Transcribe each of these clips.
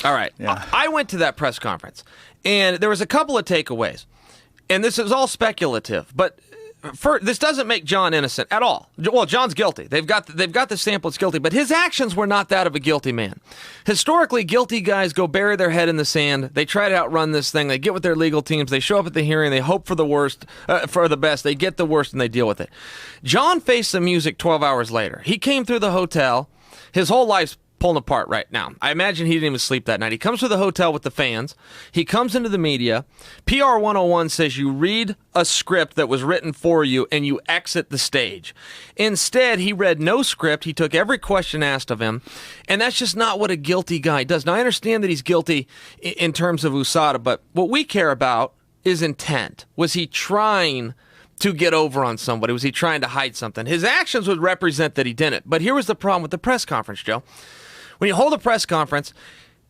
All right. Yeah. I went to that press conference, and there was a couple of takeaways. And this is all speculative, but this doesn't make John innocent at all. Well, John's guilty. They've got the sample. It's guilty, but his actions were not that of a guilty man. Historically, guilty guys go bury their head in the sand. They try to outrun this thing. They get with their legal teams. They show up at the hearing. They hope for the worst, for the best. They get the worst, and they deal with it. John faced some music 12 hours later. He came through the hotel. His whole life's pulling apart right now. I imagine he didn't even sleep that night. He comes to the hotel with the fans. He comes into the media. PR 101 says you read a script that was written for you and you exit the stage. Instead, he read no script. He took every question asked of him, and that's just not what a guilty guy does. Now, I understand that he's guilty in terms of USADA, but what we care about is intent. Was he trying to get over on somebody? Was he trying to hide something? His actions would represent that he didn't. But here was the problem with the press conference, Joe. When you hold a press conference,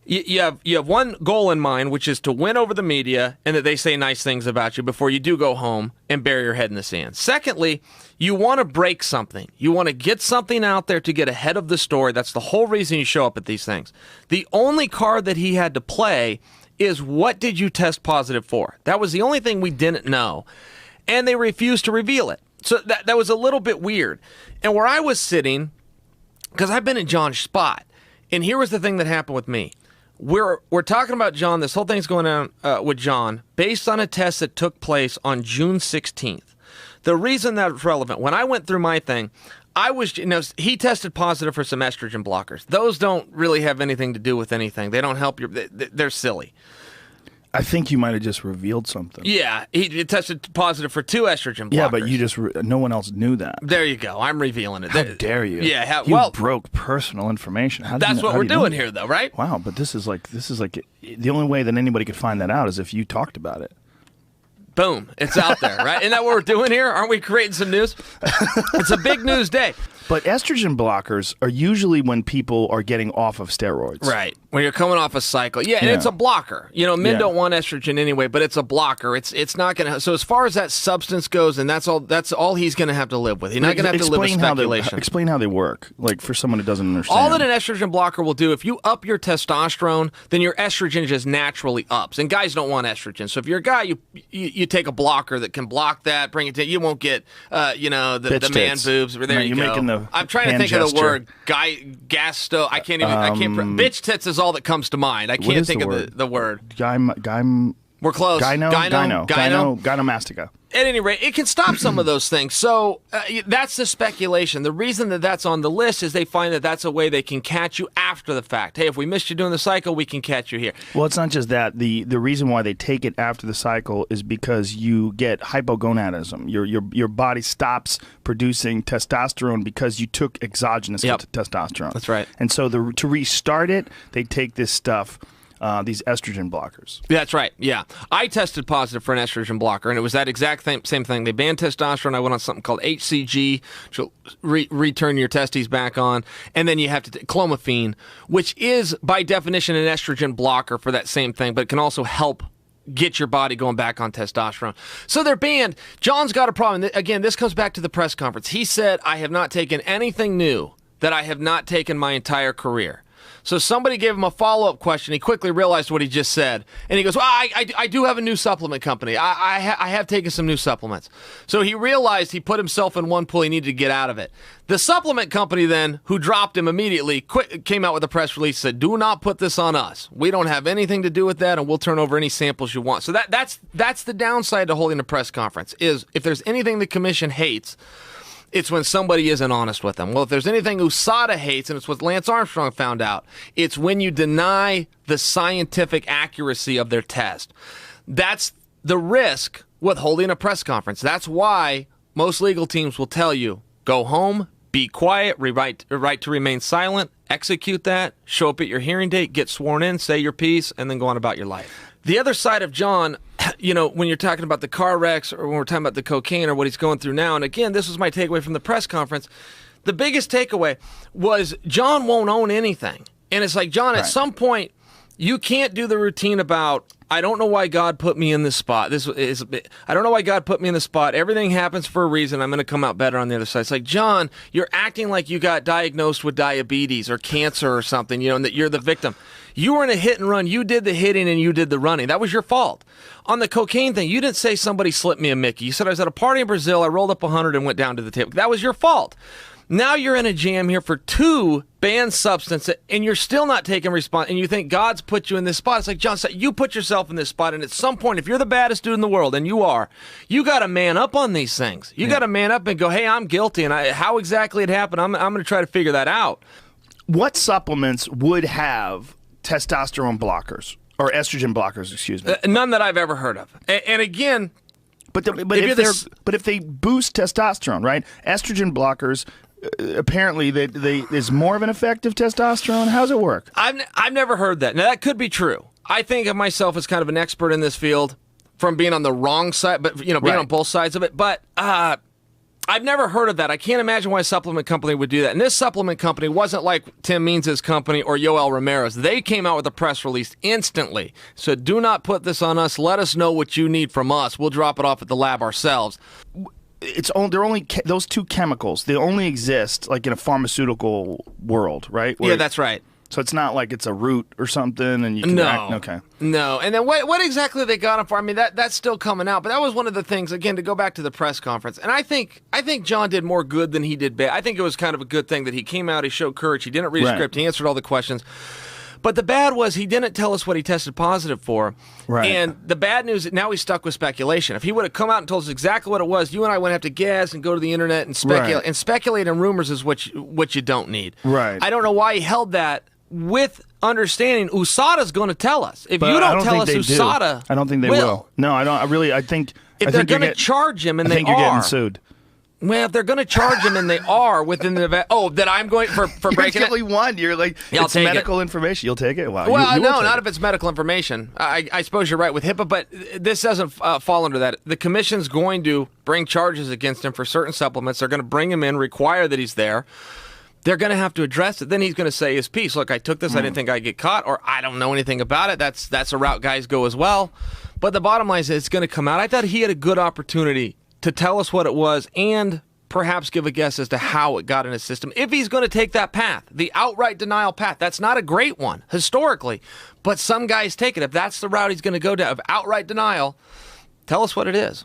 you have one goal in mind, which is to win over the media and that they say nice things about you before you do go home and bury your head in the sand. Secondly, you want to break something. You want to get something out there to get ahead of the story. That's the whole reason you show up at these things. The only card that he had to play is, what did you test positive for? That was the only thing we didn't know. And they refused to reveal it. So that was a little bit weird. And where I was sitting, because I've been in John's spot, and here was the thing that happened with me. We're talking about John. This whole thing's going on with John based on a test that took place on June 16th. The reason that's relevant, when I went through my thing, he tested positive for some estrogen blockers. Those don't really have anything to do with anything. They don't help they're silly. I think you might have just revealed something. Yeah, he tested positive for 2 estrogen blockers. Yeah, but no one else knew that. There you go. I'm revealing it. How dare you? Yeah, you broke personal information. That's what we're doing here, though, right? Wow, but this is like the only way that anybody could find that out is if you talked about it. Boom, it's out there, right? Isn't that what we're doing here? Aren't we creating some news? It's a big news day. But estrogen blockers are usually when people are getting off of steroids. Right. When you're coming off a cycle. Yeah, and it's a blocker. You know, men don't want estrogen anyway, but it's a blocker. It's not going to... So as far as that substance goes, and that's all he's going to have to live with. He's not going to have to live with speculation. Explain how they work, like for someone who doesn't understand. All that an estrogen blocker will do, if you up your testosterone, then your estrogen just naturally ups. And guys don't want estrogen. So if you're a guy, you take a blocker that can block that, bring it to... You won't get, the man boobs. There you go. I'm trying to think of the word gasto. I can't. Bitch tits is all that comes to mind. I can't think of the word. We're close. Gynomastica. At any rate, it can stop some of those things. So that's the speculation. The reason that that's on the list is they find that that's a way they can catch you after the fact. Hey, if we missed you during the cycle, we can catch you here. Well, it's not just that. The reason why they take it after the cycle is because you get hypogonadism. Your body stops producing testosterone because you took exogenous testosterone. That's right. And so to restart it, they take this stuff. These estrogen blockers. That's right, yeah. I tested positive for an estrogen blocker, and it was that exact same thing. They banned testosterone. I went on something called HCG, which will return your testes back on, and then you have to take clomiphene, which is, by definition, an estrogen blocker for that same thing, but it can also help get your body going back on testosterone. So they're banned. John's got a problem. Again, this comes back to the press conference. He said, I have not taken anything new that I have not taken my entire career. So somebody gave him a follow-up question. He quickly realized what he just said. And he goes, well, I do have a new supplement company. I have taken some new supplements. So he realized he put himself in one pool. He needed to get out of it. The supplement company then, who dropped him immediately, came out with a press release, said, do not put this on us. We don't have anything to do with that, and we'll turn over any samples you want. So that's the downside to holding a press conference, is if there's anything the commission hates, it's when somebody isn't honest with them. Well, if there's anything USADA hates, and it's what Lance Armstrong found out, it's when you deny the scientific accuracy of their test. That's the risk with holding a press conference. That's why most legal teams will tell you, go home, be quiet, right to remain silent, execute that, show up at your hearing date, get sworn in, say your piece, and then go on about your life. The other side of John, when you're talking about the car wrecks or when we're talking about the cocaine or what he's going through now, and again, this was my takeaway from the press conference, the biggest takeaway was John won't own anything. And it's like, John, at some point, you can't do the routine about, I don't know why God put me in this spot. I don't know why God put me in this spot. Everything happens for a reason. I'm going to come out better on the other side. It's like, John, you're acting like you got diagnosed with diabetes or cancer or something, and that you're the victim. You were in a hit and run. You did the hitting and you did the running. That was your fault. On the cocaine thing, you didn't say somebody slipped me a Mickey. You said I was at a party in Brazil. I rolled up 100 and went down to the table. That was your fault. Now you're in a jam here for 2 banned substances, and you're still not taking response, and you think God's put you in this spot. It's like John said, you put yourself in this spot, and at some point, if you're the baddest dude in the world, and you are, you got to man up on these things. You got to man up and go, hey, I'm guilty, and how exactly it happened, I'm going to try to figure that out. What supplements would have testosterone blockers, or estrogen blockers, excuse me? None that I've ever heard of. And again... But if they boost testosterone, right? Estrogen blockers... apparently, there's more of an effective testosterone. How's it work? I've never heard that. Now, that could be true. I think of myself as kind of an expert in this field from being on the wrong side, but being on both sides of it. But I've never heard of that. I can't imagine why a supplement company would do that. And this supplement company wasn't like Tim Means' company or Yoel Romero's. They came out with a press release instantly. So do not put this on us. Let us know what you need from us. We'll drop it off at the lab ourselves. They're only those 2 chemicals. They only exist like in a pharmaceutical world, right? Yeah, that's right. So it's not like it's a root or something, and you can okay. No, and then what exactly they got him for? I mean, that's still coming out. But that was one of the things. Again, to go back to the press conference, and I think John did more good than he did bad. I think it was kind of a good thing that he came out, he showed courage, he didn't read a script, he answered all the questions. But the bad was he didn't tell us what he tested positive for. Right. And the bad news, now he's stuck with speculation. If he would have come out and told us exactly what it was, you and I wouldn't have to guess and go to the internet and speculate. Right. And speculate in rumors is what you don't need. Right. I don't know why he held that with understanding USADA's going to tell us. If But you I don't tell us, USADA I don't think they will. No, I don't. I think if they're going to charge him, and I think you're getting sued. Well, if they're going to charge him, and they are within the that I'm going for breaking it. You're one. You're like, it's medical information. You'll take it. Wow. Well, no, not if it's medical information. I suppose you're right with HIPAA, but this doesn't fall under that. The commission's going to bring charges against him for certain supplements. They're going to bring him in, require that he's there. They're going to have to address it. Then he's going to say his piece. Look, I took this. I didn't think I'd get caught, or I don't know anything about it. That's a route guys go as well. But the bottom line is it's going to come out. I thought he had a good opportunity to tell us what it was and perhaps give a guess as to how it got in his system. If he's going to take that path, the outright denial path, that's not a great one historically, but some guys take it. If that's the route he's going to go down, of outright denial, tell us what it is.